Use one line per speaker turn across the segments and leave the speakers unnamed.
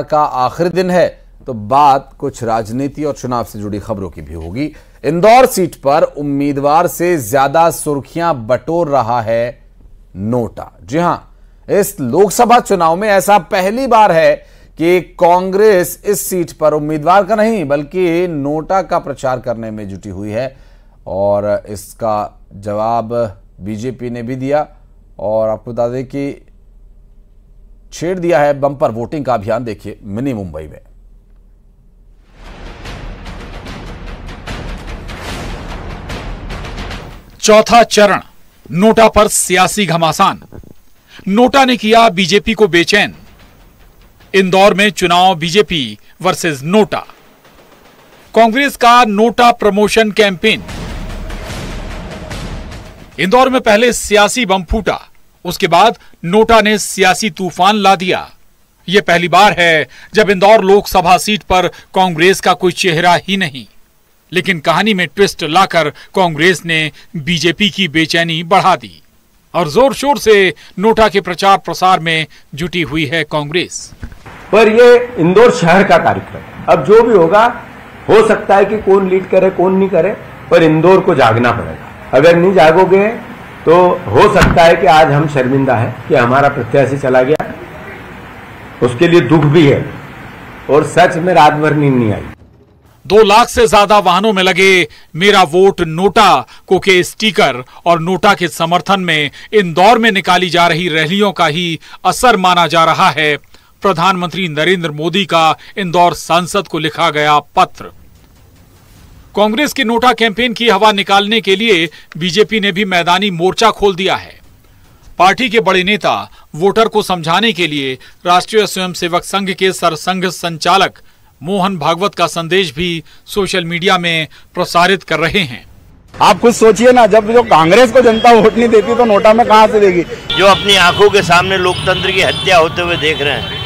का आखिरी दिन है तो बात कुछ राजनीति और चुनाव से जुड़ी खबरों की भी होगी। इंदौर सीट पर उम्मीदवार से ज्यादा सुर्खियां बटोर रहा है नोटा। जी हां, इस लोकसभा चुनाव में ऐसा पहली बार है कि कांग्रेस इस सीट पर उम्मीदवार का नहीं बल्कि नोटा का प्रचार करने में जुटी हुई है और इसका जवाब बीजेपी ने भी दिया। और आपको बता दें कि छेड़ दिया है बम्पर वोटिंग का अभियान। देखिए मिनी मुंबई में
चौथा चरण, नोटा पर सियासी घमासान। नोटा ने किया बीजेपी को बेचैन। इंदौर में चुनाव बीजेपी वर्सेस नोटा। कांग्रेस का नोटा प्रमोशन कैंपेन। इंदौर में पहले सियासी बम फूटा, उसके बाद नोटा ने सियासी तूफान ला दिया। यह पहली बार है जब इंदौर लोकसभा सीट पर कांग्रेस का कोई चेहरा ही नहीं, लेकिन कहानी में ट्विस्ट लाकर कांग्रेस ने बीजेपी की बेचैनी बढ़ा दी और जोर शोर से नोटा के प्रचार प्रसार में जुटी हुई है कांग्रेस।
पर ये इंदौर शहर का कार्यक्रम है। अब जो भी होगा, हो सकता है कि कौन लीड करे कौन नहीं करे, पर इंदौर को जागना पड़ेगा। अगर नहीं जागोगे तो हो सकता है कि आज हम शर्मिंदा हैं कि हमारा प्रत्याशी चला गया। उसके लिए दुख भी है और सच में रात भर नींद नहीं आई।
2 लाख से ज्यादा वाहनों में लगे मेरा वोट नोटा को के स्टिकर और नोटा के समर्थन में इंदौर में निकाली जा रही रैलियों का ही असर माना जा रहा है। प्रधानमंत्री नरेंद्र मोदी का इंदौर सांसद को लिखा गया पत्र। कांग्रेस के नोटा कैंपेन की हवा निकालने के लिए बीजेपी ने भी मैदानी मोर्चा खोल दिया है। पार्टी के बड़े नेता वोटर को समझाने के लिए राष्ट्रीय स्वयंसेवक संघ के सरसंघ संचालक मोहन भागवत का संदेश भी सोशल मीडिया में प्रसारित कर रहे हैं।
आप खुद सोचिए ना, जब जो कांग्रेस को जनता वोट नहीं देती तो नोटा में कहां से देगी।
जो अपनी आंखों के सामने लोकतंत्र की हत्या होते हुए देख रहे हैं,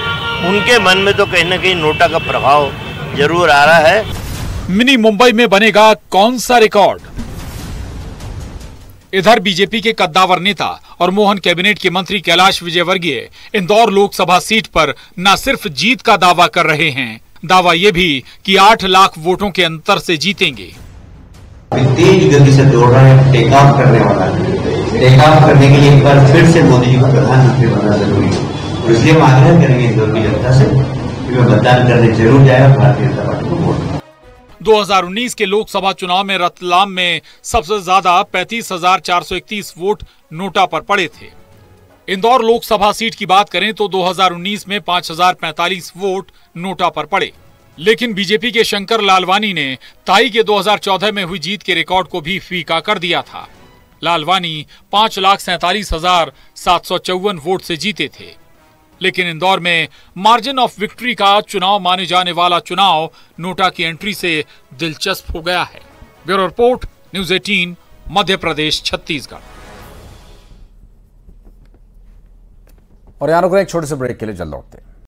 उनके मन में तो कहीं न कहीं नोटा का प्रभाव जरूर आ रहा है।
मिनी मुंबई में बनेगा कौन सा रिकॉर्ड? इधर बीजेपी के कद्दावर नेता और मोहन कैबिनेट के मंत्री कैलाश विजयवर्गीय इंदौर लोकसभा सीट पर न सिर्फ जीत का दावा कर रहे हैं, दावा यह भी कि 8 लाख वोटों के अंतर से जीतेंगे।
तेज गति से दौड़ रहा है, टेक ऑफ करने वाला है। टेक ऑफ करने के लिए एक बार फिर से मोदी जी को प्रधानमंत्री बनना जरूरी है। तो इसलिए हम आग्रह करेंगे इंदौर की जनता से कि वे मतदान करने जरूर जाए, भारतीय जनता पार्टी को वोट।
2019 के लोकसभा चुनाव में रतलाम में सबसे ज्यादा 35,431 वोट नोटा पर पड़े थे। इंदौर लोकसभा सीट की बात करें तो 2019 में 5,045 वोट नोटा पर पड़े, लेकिन बीजेपी के शंकर लालवानी ने ताई के 2014 में हुई जीत के रिकॉर्ड को भी फीका कर दिया था। लालवानी 5,47,754 वोट से जीते थे, लेकिन इंदौर में मार्जिन ऑफ विक्ट्री का चुनाव माने जाने वाला चुनाव नोटा की एंट्री से दिलचस्प हो गया है। Bureau report, news 18, Madhya Pradesh, Chhattisgarh.
और यहां रुक रहे एक छोटे से ब्रेक के लिए, जल्द लौटते हैं।